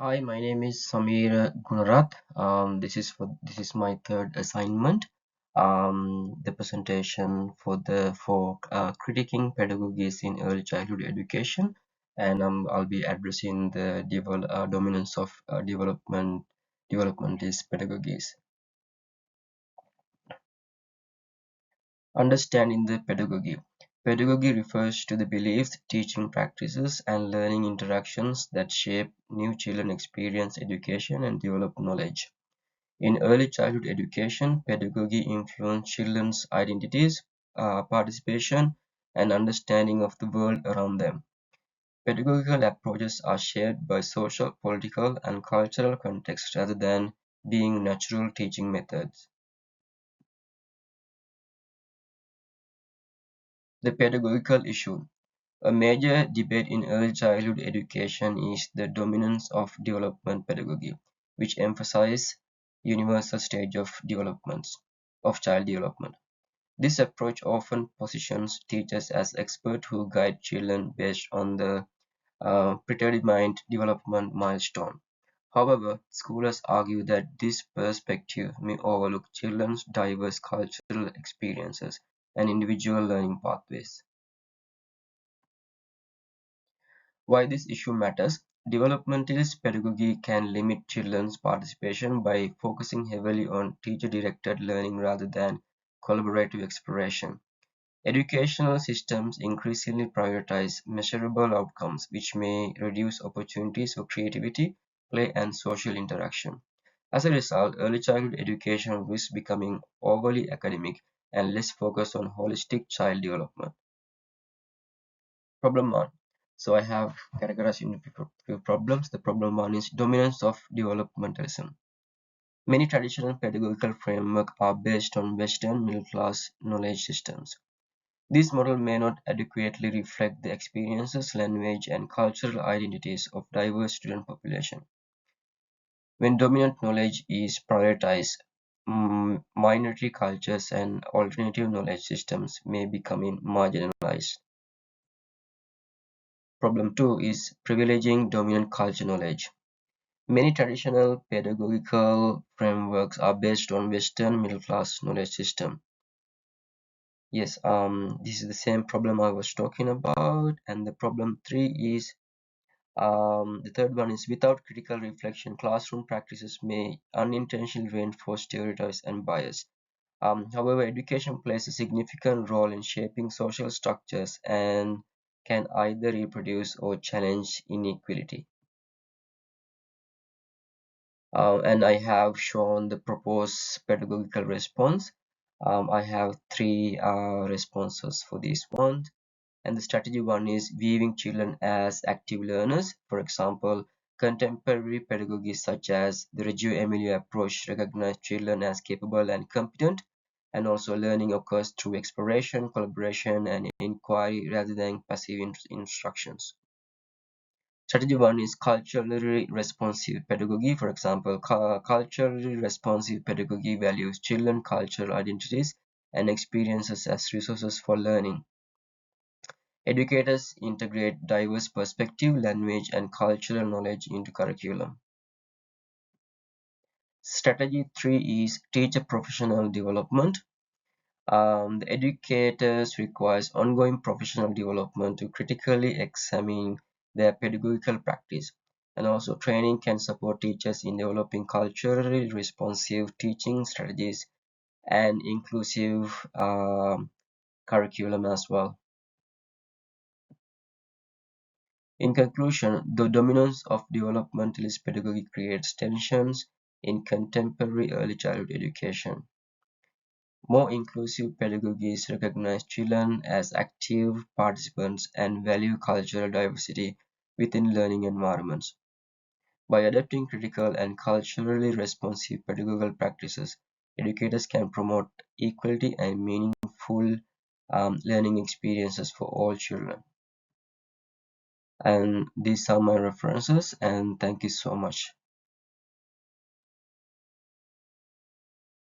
Hi, my name is Samir Gunarat. This is my third assignment. The presentation for critiquing pedagogies in early childhood education, and I'll be addressing the dominance of developmentalist pedagogies. Understanding the pedagogy. Pedagogy refers to the beliefs, teaching practices, and learning interactions that shape new children experience education and develop knowledge. In early childhood education, pedagogy influences children's identities, participation, and understanding of the world around them. Pedagogical approaches are shaped by social, political, and cultural contexts rather than being natural teaching methods. The pedagogical issue. A major debate in early childhood education is the dominance of development pedagogy, which emphasizes universal stage of child development. This approach often positions teachers as experts who guide children based on the predetermined development milestone. However, scholars argue that this perspective may overlook children's diverse cultural experiences and individual learning pathways. Why this issue matters: developmentalist pedagogy can limit children's participation by focusing heavily on teacher-directed learning rather than collaborative exploration. Educational systems increasingly prioritize measurable outcomes, which may reduce opportunities for creativity, play, and social interaction. As a result, early childhood education risks becoming overly academic and less focused on holistic child development. Problem one. So I have categorized into few problems. The problem one is dominance of developmentalism. Many traditional pedagogical frameworks are based on Western middle-class knowledge systems. This model may not adequately reflect the experiences, language, and cultural identities of diverse student population. When dominant knowledge is prioritized, minority cultures and alternative knowledge systems may become marginalized. Problem two is privileging dominant culture knowledge. Many traditional pedagogical frameworks are based on Western middle-class knowledge system. Yes, this is the same problem I was talking about. And the problem three is the third one is without critical reflection, classroom practices may unintentionally reinforce stereotypes and bias. However, education plays a significant role in shaping social structures and can either reproduce or challenge inequality. And I have shown the proposed pedagogical response. I have three responses for this one. And the strategy one is viewing children as active learners. For example, contemporary pedagogy such as the Reggio Emilia approach recognize children as capable and competent, and also learning occurs through exploration, collaboration, and inquiry rather than passive instructions. Strategy one is culturally responsive pedagogy. For example, culturally responsive pedagogy values children's cultural identities and experiences as resources for learning. Educators integrate diverse perspective, language, and cultural knowledge into curriculum. Strategy 3 is teacher professional development. The educators requires ongoing professional development to critically examine their pedagogical practice. And also training can support teachers in developing culturally responsive teaching strategies and inclusive curriculum as well. In conclusion, the dominance of developmentalist pedagogy creates tensions in contemporary early childhood education. More inclusive pedagogies recognize children as active participants and value cultural diversity within learning environments. By adopting critical and culturally responsive pedagogical practices, educators can promote equality and meaningful learning experiences for all children. And these are my references, and thank you so much.